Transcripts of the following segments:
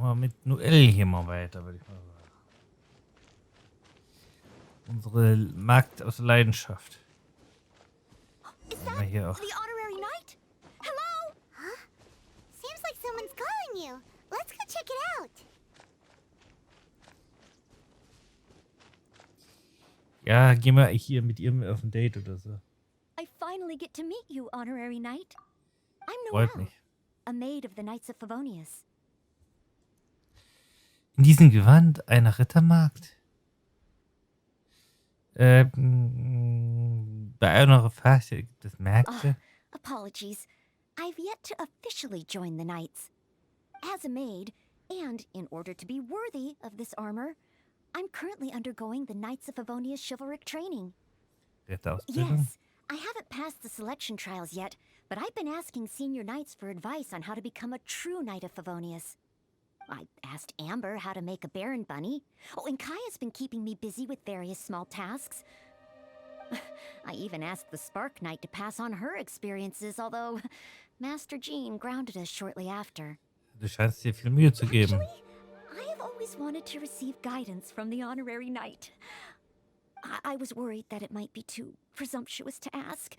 Machen wir mit Noel hier mal weiter, würde ich mal sagen. Unsere Magd aus Leidenschaft. Haben wir hier auch. The honorary knight? Hello? Huh? Seems like someone's calling you. Let's go check it out. Ja, gehen wir hier mit ihr auf ein Date oder so. I finally get to meet you, honorary knight. I'm Freut Noel, mich. a maid of the Knights of Favonius. In diesem Gewand einer Rittermagd. Bei eurer Phase gibt es Märkte. Apologies. I've yet to officially join the Knights. As a maid, and in order to be worthy of this armor, I'm currently undergoing the Knights of Favonius chivalric training. Ritterausbildung. Yes, I haven't passed the selection trials yet, but I've been asking senior knights for advice on how to become a true Knight of Favonius. I asked Amber how to make a Baron bunny. Oh, and Kaya's been keeping me busy with various small tasks. I even asked the Spark Knight to pass on her experiences, although Master Jean grounded us shortly after. Du scheinst dir viel Mühe zu geben. Actually, I have always wanted to receive guidance from the honorary knight. I was worried that it might be too presumptuous to ask.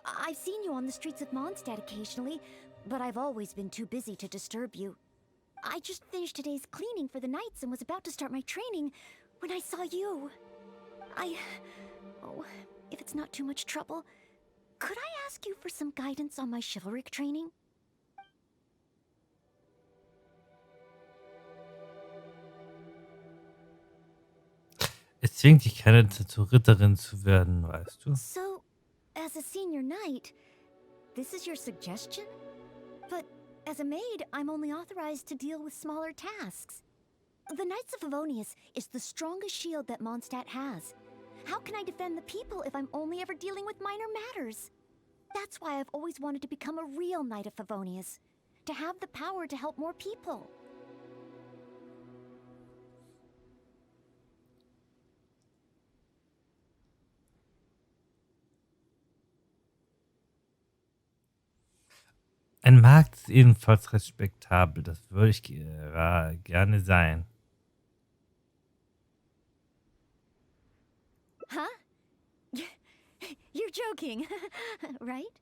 I've seen you on the streets of Mondstadt occasionally, but I've always been too busy to disturb you. I just finished today's cleaning for the Knights and was about to start my training when I saw you. Oh, if it's not too much trouble, could I ask you for some guidance on my chivalric training? Es zwingt dich keiner dazu, Ritterin zu werden, weißt du? So, as a senior knight, this is your suggestion? But as a maid, I'm only authorized to deal with smaller tasks. The Knights of Favonius is the strongest shield that Mondstadt has. How can I defend the people if I'm only ever dealing with minor matters? That's why I've always wanted to become a real Knight of Favonius, to have the power to help more people. Ein Markt ist ebenfalls respektabel. Das würde ich gerne sein. Huh? You're joking, right?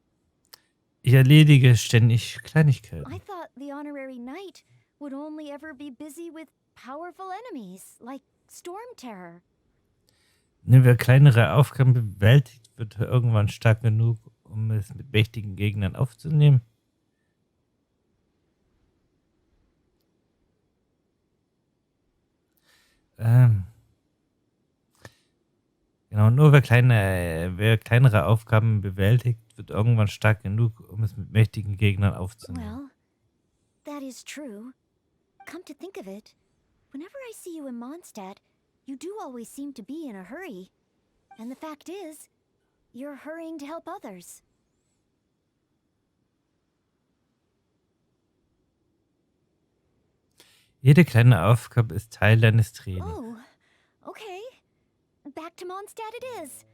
Ich erledige ständig Kleinigkeiten. I thought the honorary knight would only ever be busy with powerful enemies, like storm terror. Wer kleinere Aufgaben bewältigt, wird irgendwann stark genug, um es mit mächtigen Gegnern aufzunehmen. Genau, nur wer kleinere Aufgaben bewältigt, wird irgendwann stark genug, um es mit mächtigen Gegnern aufzunehmen. Well, that is true. Come to think of it, whenever I see you in Mondstadt, you do always seem to be in a hurry. And the fact is, you're hurrying to help others. Jede kleine Aufgabe ist Teil deines Trainings. Oh, okay. Back to Mondstadt it is.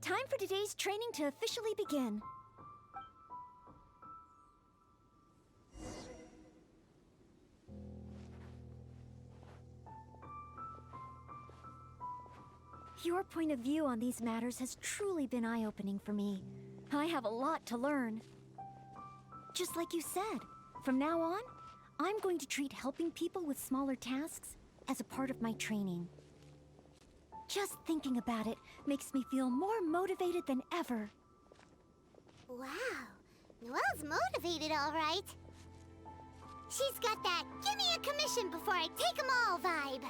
Time for today's training to officially begin. Your point of view on these matters has truly been eye-opening for me. I have a lot to learn. Just like you said, from now on, I'm going to treat helping people with smaller tasks as a part of my training. Just thinking about it makes me feel more motivated than ever. Wow, Noelle's motivated, all right. She's got that "give me a commission before I take 'em all" vibe.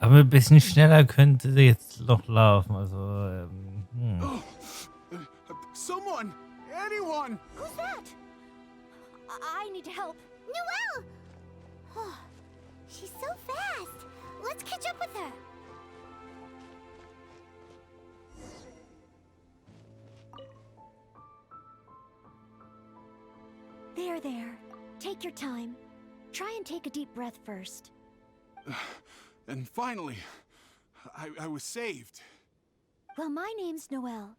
Aber ein bisschen schneller könnte sie jetzt noch laufen. Also, Someone! Anyone! Who's that? I need to help. Noelle! Oh, she's so fast. Let's catch up with her. There. Take your time. Try and take a deep breath first. And finally, I was saved. Well, my name's Noelle.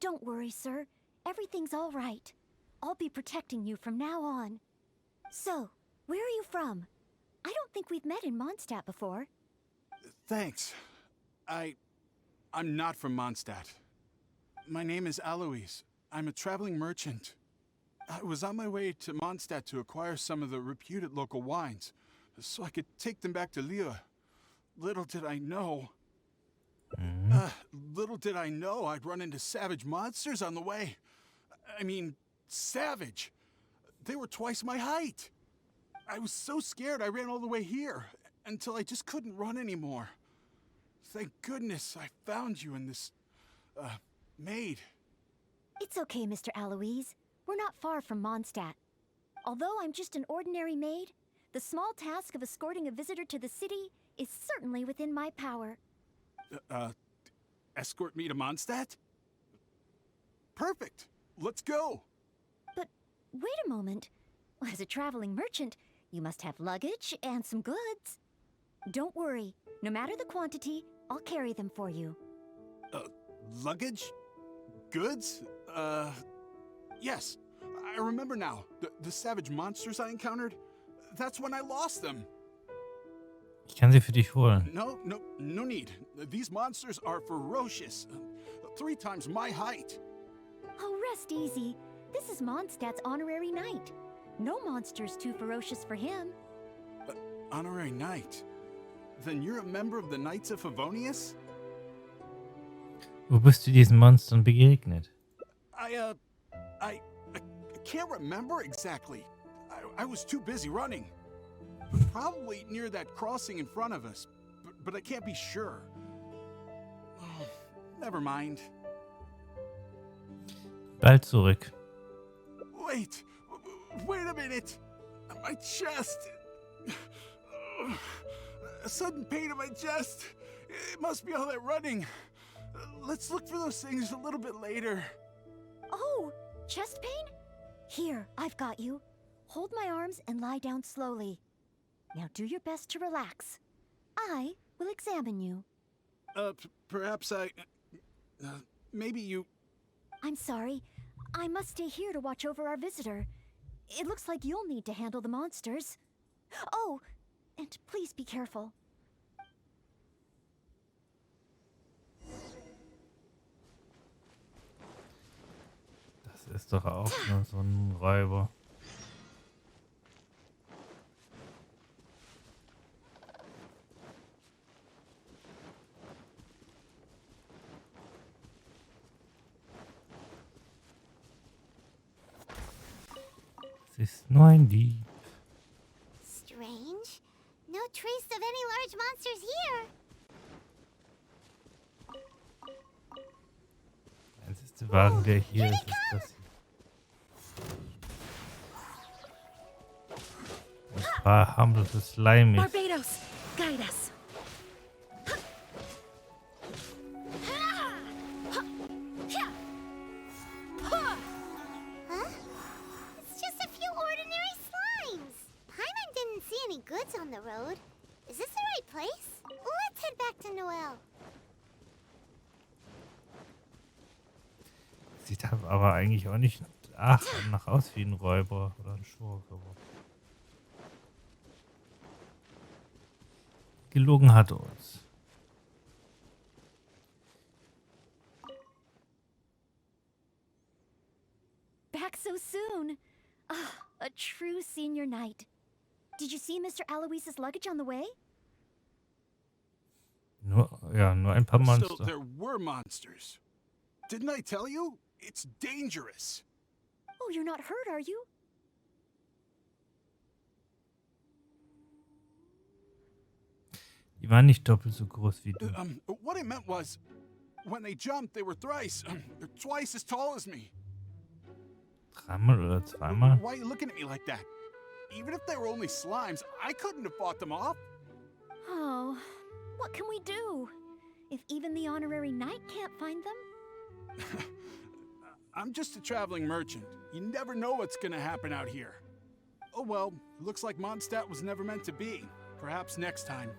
Don't worry, sir. Everything's all right. I'll be protecting you from now on. So, where are you from? I don't think we've met in Mondstadt before. Thanks. I'm not from Mondstadt. My name is Alois. I'm a traveling merchant. I was on my way to Mondstadt to acquire some of the reputed local wines, so I could take them back to Lille. Little did I know... little did I know I'd run into savage monsters on the way. I mean, savage. They were twice my height. I was so scared I ran all the way here, until I just couldn't run anymore. Thank goodness I found you and this, maid. It's okay, Mr. Alois. We're not far from Mondstadt. Although I'm just an ordinary maid, the small task of escorting a visitor to the city is certainly within my power. Escort me to Mondstadt? Perfect. Let's go. But wait a moment. As a traveling merchant, you must have luggage and some goods. Don't worry. No matter the quantity, I'll carry them for you. Luggage? Goods? Yes. I remember now. The savage monsters I encountered? That's when I lost them. Ich kann sie für dich holen. No need. These monsters are ferocious. 3 times my height. Oh, rest easy. This is Mondstadt's honorary knight. No monster's too ferocious for him. Honorary knight? Then you're a member of the Knights of Favonius? Wo bist du diesen Monstern begegnet? I can't remember exactly. I was too busy running. Probably near that crossing in front of us, but I can't be sure. Oh, never mind. Bald zurück. Wait a minute. My chest. A sudden pain in my chest. It must be all that running. Let's look for those things a little bit later. Oh, chest pain? Here, I've got you. Hold my arms and lie down slowly. Now do your best to relax. I will examine you. Perhaps maybe you... I'm sorry. I must stay here to watch over our visitor. It looks like you'll need to handle the monsters. Oh, and please be careful. Das ist doch auch nur so ein Räuber. Es ist nur ein Dieb. Strange. No trace of any large monsters here. Der einzige Wagen, der hier ist, ist das hier. Ein paar harmlose Slimies. Barbados, guide us. Huh? It's just a few ordinary slimes. Paimon didn't see any goods on the road. Is this the right place? Let's head back to Noelle. Sieht aber eigentlich auch nicht nach aus wie ein Räuber oder ein Schurke. Gelogen hat er uns. Back so soon. Ah, a true senior knight. Did you see Mr. Alois's luggage on the way? Nur ein paar So Monster. there were monsters. Didn't I tell you? It's dangerous. Oh, you're not hurt, are you? Die waren nicht doppelt so groß wie du. What I meant was, when they jumped, they were twice as tall as me. Dreimal oder zweimal? Why are you looking at me like that? Even if they were only slimes, I couldn't have fought them off. Oh, what can we do? If even the honorary knight can't find them? I'm just a traveling merchant. You never know what's gonna happen out here. Oh well, looks like Mondstadt was never meant to be. Perhaps next time.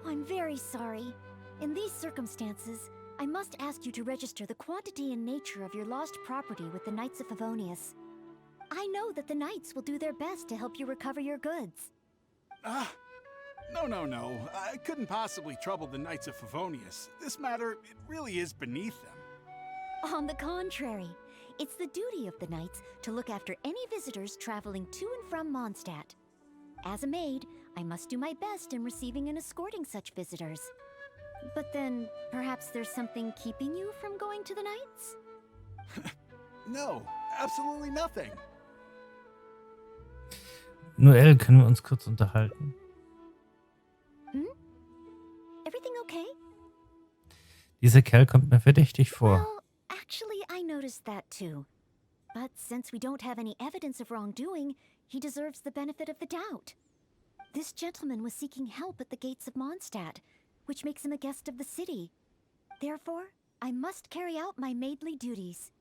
I'm very sorry. In these circumstances, I must ask you to register the quantity and nature of your lost property with the Knights of Favonius. I know that the Knights will do their best to help you recover your goods. No. I couldn't possibly trouble the Knights of Favonius. This matter, it really is beneath them. On the contrary, it's the duty of the Knights to look after any visitors traveling to and from Mondstadt. As a maid, I must do my best in receiving and escorting such visitors. But then, perhaps there's something keeping you from going to the Knights? No, absolutely nothing. Noel, können wir uns kurz unterhalten? Everything okay? Dieser Kerl kommt mir verdächtig vor. Well, actually, I noticed that too. But since we don't have any evidence of wrongdoing, he deserves the benefit of the doubt. This gentleman was seeking help at the gates of Mondstadt, which makes him a guest of the city. Therefore, I must carry out my maidly duties.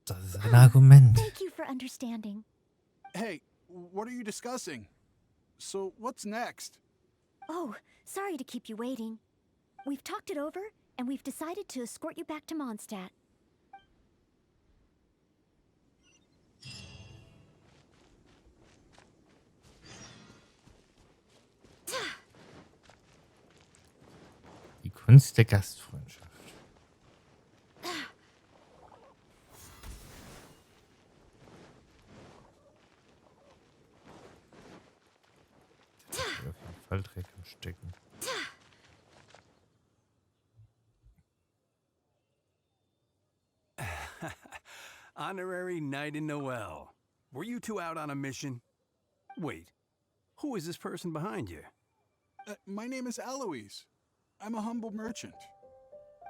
Das ist ein Argument. Thank you for understanding. Hey, what are you discussing? So, what's next? Oh, sorry to keep you waiting. We've talked it over, and we've decided to escort you back to Mondstadt. Die Kunst der Gastfreundschaft. Auf jeden Fall Dreck im Stecken. Honorary Knight in Noel. Were you two out on a mission? Wait, who is this person behind you? My name is Eloise. I'm a humble merchant.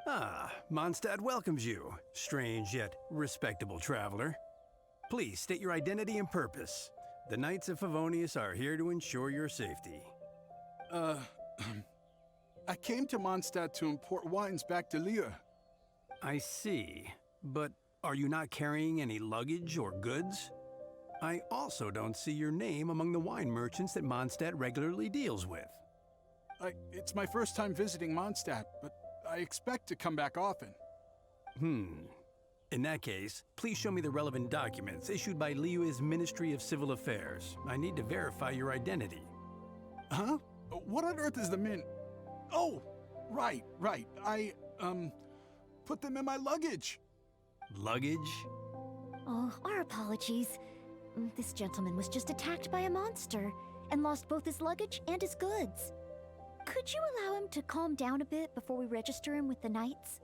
Ah, Mondstadt welcomes you, strange yet respectable traveler. Please state your identity and purpose. The Knights of Favonius are here to ensure your safety. I came to Mondstadt to import wines back to Lieu. I see, but are you not carrying any luggage or goods? I also don't see your name among the wine merchants that Mondstadt regularly deals with. It's my first time visiting Mondstadt, but I expect to come back often. In that case, please show me the relevant documents issued by Liu's Ministry of Civil Affairs. I need to verify your identity. Huh? What on earth is the min... Oh, right. I, put them in my luggage. Luggage? Oh, our apologies. This gentleman was just attacked by a monster and lost both his luggage and his goods. Could you allow him to calm down a bit before we register him with the Knights?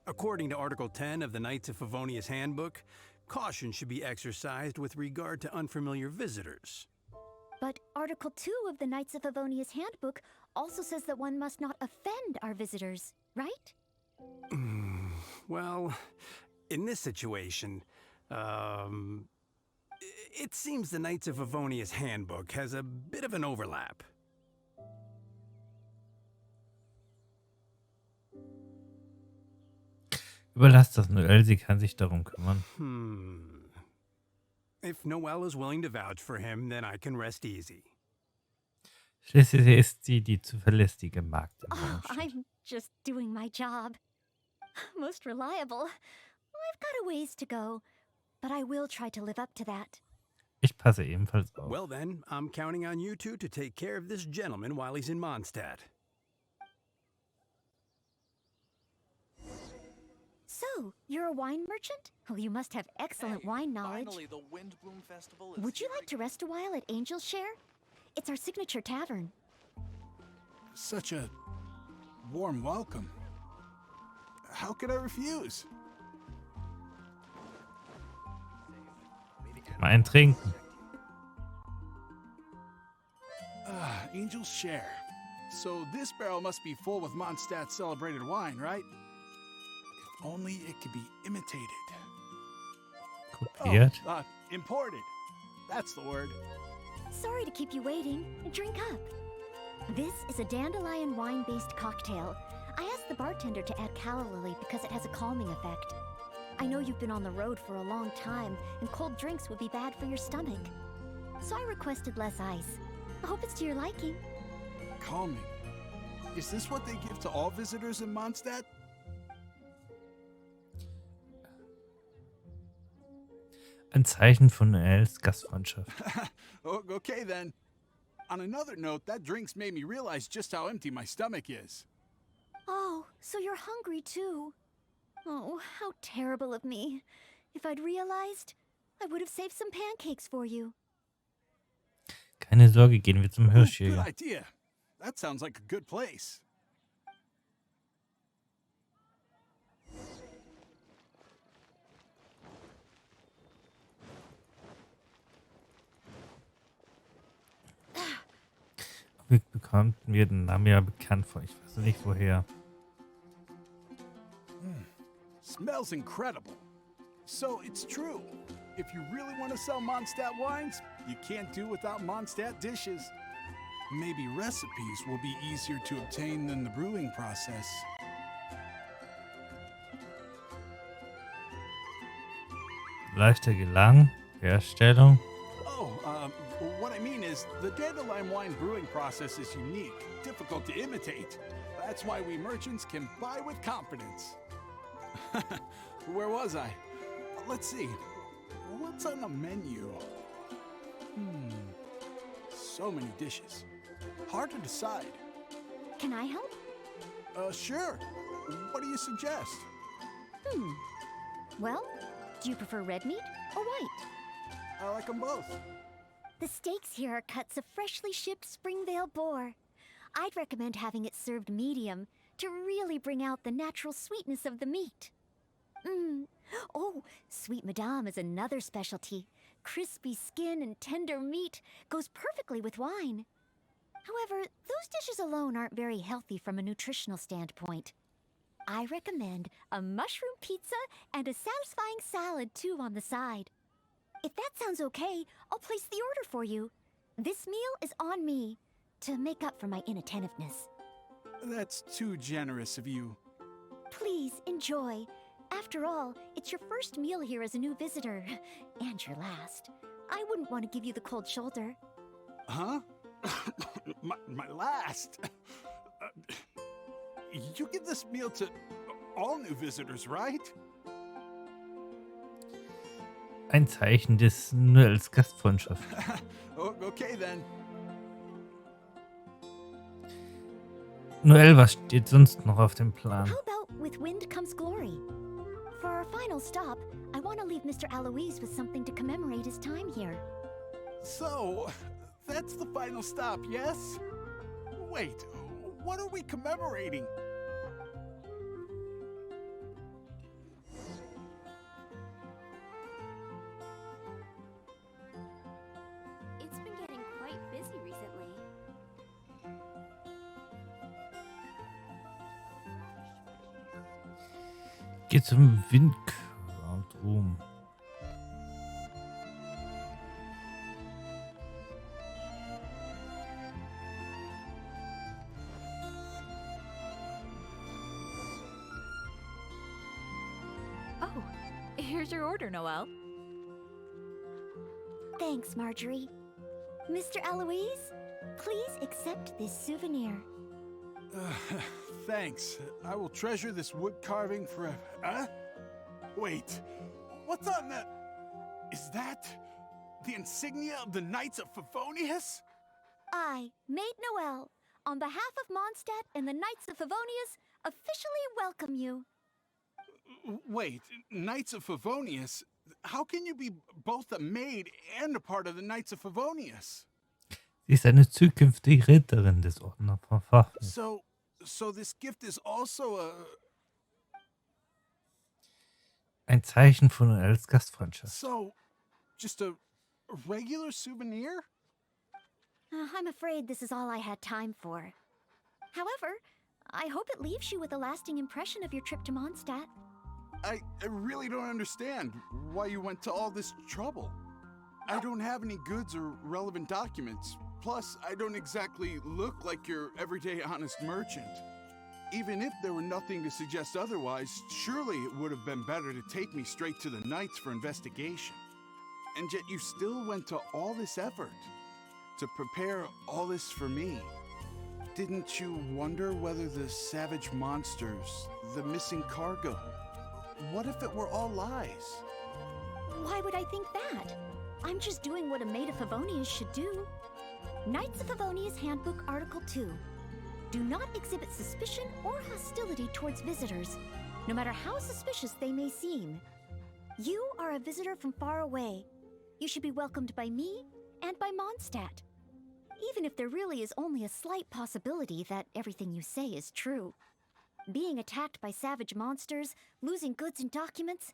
According to Article 10 of the Knights of Favonius Handbook, caution should be exercised with regard to unfamiliar visitors. But Article 2 of the Knights of Favonius Handbook also says that one must not offend our visitors, right? Well, in this situation, it seems the Knights of Favonius Handbook has a bit of an overlap. Überlass das Noel, sie kann sich darum kümmern. If Noel is willing to vouch for him, then I can rest easy. Schließlich ist sie die zuverlässige Magd im Oh, Raumschiff. I'm just doing my job. Most reliable. I've got a ways to go, but I will try to live up to that. Ich passe ebenfalls auf. Well then, I'm counting on you two to take care of this gentleman while he's in Mondstadt. So, you're a wine merchant? Well, you must have excellent wine knowledge. Finally, the Wind Bloom Festival is Would you here like to rest a while at Angel's Share? It's our signature tavern. Such a warm welcome. How could I refuse? Mal ein Trinken. Angel's Share. So this barrel must be full with Mondstadt's celebrated wine, right? If only it could be imitated. Kopiert. Imported. That's the word. Sorry to keep you waiting. Drink up. This is a dandelion wine-based cocktail. I asked the bartender to add calla lily because it has a calming effect. I know you've been on the road for a long time, and cold drinks would be bad for your stomach. So I requested less ice. I hope it's to your liking. Calming. Is this what they give to all visitors in Mondstadt? Ein Zeichen von Els Gastfreundschaft. Okay then. On another note, that drink's made me realize just how empty my stomach is. Oh, so you're hungry too. Oh, how terrible of me. If I'd realized, I would have saved some pancakes for you. Keine Sorge, gehen wir zum Good Hirschjäger. idea. That sounds like a good place. Wie bekommt mir den Namen ja bekannt vor? Ich weiß nicht woher. Smells incredible. So it's true. If you really want to sell Mondstadt wines, you can't do without Mondstadt dishes. Maybe recipes will be easier to obtain than the brewing process. Leichter Gelang, Herstellung. Oh, what I mean is, the dandelion wine brewing process is unique, difficult to imitate. That's why we merchants can buy with confidence. Where was I? Let's see. What's on the menu? So many dishes. Hard to decide. Can I help? Sure. What do you suggest? Well, do you prefer red meat or white? I like them both. The steaks here are cuts of freshly shipped Springvale boar. I'd recommend having it served medium to really bring out the natural sweetness of the meat. Oh, sweet madame is another specialty. Crispy skin and tender meat goes perfectly with wine. However, those dishes alone aren't very healthy from a nutritional standpoint. I recommend a mushroom pizza and a satisfying salad too on the side. If that sounds okay, I'll place the order for you. This meal is on me to make up for my inattentiveness. That's too generous of you. Please enjoy. After all, it's your first meal here as a new visitor, and your last. I wouldn't want to give you the cold shoulder. Huh? my last? You give this meal to all new visitors, right? Ein Zeichen des nur als Gastfreundschaft. Okay then. Noel, was steht sonst noch auf dem Plan? How about with wind comes glory? For our final stop, I want to leave Mr. Aloise with something to commemorate his time here. So, that's the final stop, yes? Wait, what are we commemorating? It's been getting quite busy recently. Geht zum Windkörperraum. Oh, here's your order, Noelle. Thanks, Marjorie. Mr. Aloise, please accept this souvenir. Thanks. I will treasure this wood carving forever. Huh? Wait, what's on that? Is that the insignia of the Knights of Favonius? I, Maid Noelle, on behalf of Mondstadt and the Knights of Favonius, officially welcome you. Wait, Knights of Favonius? How can you be both a maid and a part of the Knights of Favonius? Sie ist eine zukünftige Ritterin des Ordners von Waffen. So this gift is also a... Ein Zeichen von Noels Gastfreundschaft. So, just a regular souvenir? I'm afraid this is all I had time for. However, I hope it leaves you with a lasting impression of your trip to Mondstadt. I really don't understand why you went to all this trouble. I don't have any goods or relevant documents. Plus, I don't exactly look like your everyday honest merchant. Even if there were nothing to suggest otherwise, surely it would have been better to take me straight to the Knights for investigation. And yet you still went to all this effort to prepare all this for me. Didn't you wonder whether the savage monsters, the missing cargo, what if it were all lies? Why would I think that? I'm just doing what a maid of Favonius should do. Knights of Favonius Handbook Article 2. Do not exhibit suspicion or hostility towards visitors, no matter how suspicious they may seem. You are a visitor from far away. You should be welcomed by me and by Mondstadt, even if there really is only a slight possibility that everything you say is true. Being attacked by savage monsters, losing goods and documents,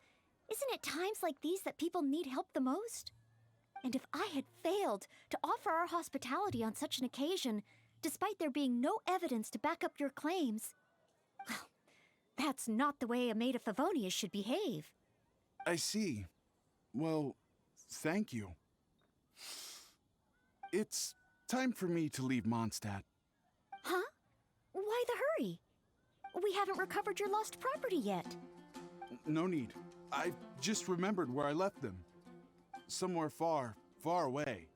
isn't it times like these that people need help the most? And if I had failed to offer our hospitality on such an occasion, despite there being no evidence to back up your claims, well, that's not the way a maid of Favonius should behave. I see. Well, thank you. It's time for me to leave Mondstadt. Huh? Why the hurry? We haven't recovered your lost property yet. No need. I've just remembered where I left them. Somewhere far, far away.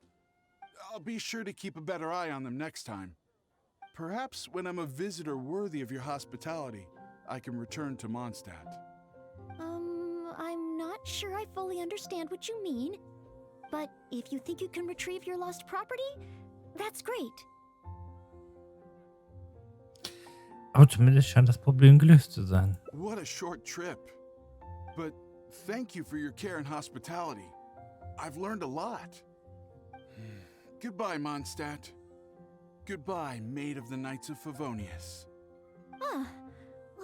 I'll be sure to keep a better eye on them next time. Perhaps when I'm a visitor worthy of your hospitality, I can return to Mondstadt. I'm not sure I fully understand what you mean. But if you think you can retrieve your lost property, that's great. Aber zumindest scheint das Problem gelöst zu sein. What a short trip. But thank you for your care and hospitality. I've learned a lot. Goodbye, Mondstadt. Goodbye, maid of the Knights of Favonius.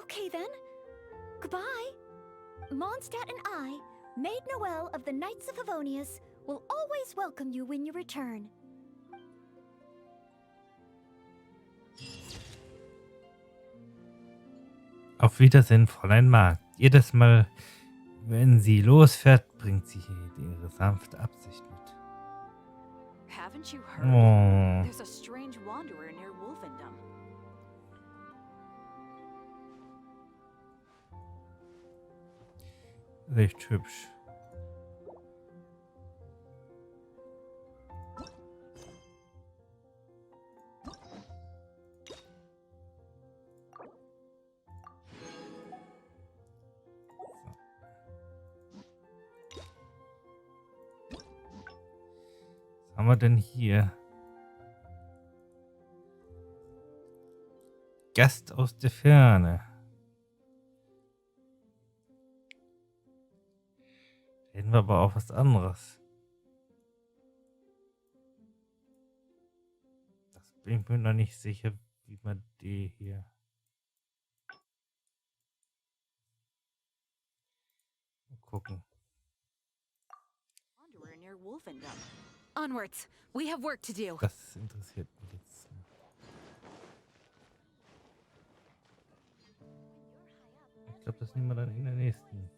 Okay then. Goodbye. Mondstadt and I, Maid Noelle of the Knights of Favonius, will always welcome you when you return. Auf Wiedersehen, Fräulein Magd. Jedes Mal, wenn sie losfährt, bringt sie ihre sanfte Absicht mit. Haven't you heard? Oh, There's a strange wanderer near Wolfendom. recht hübsch. Was haben wir denn hier? Gast aus der Ferne. Reden wir aber auch was anderes. Das bin ich mir noch nicht sicher, wie man die hier. Mal gucken. Wanderer near Wolfendom. Onwards. We have work to do. Das interessiert mich jetzt. Ich glaube, das nehmen wir dann in der nächsten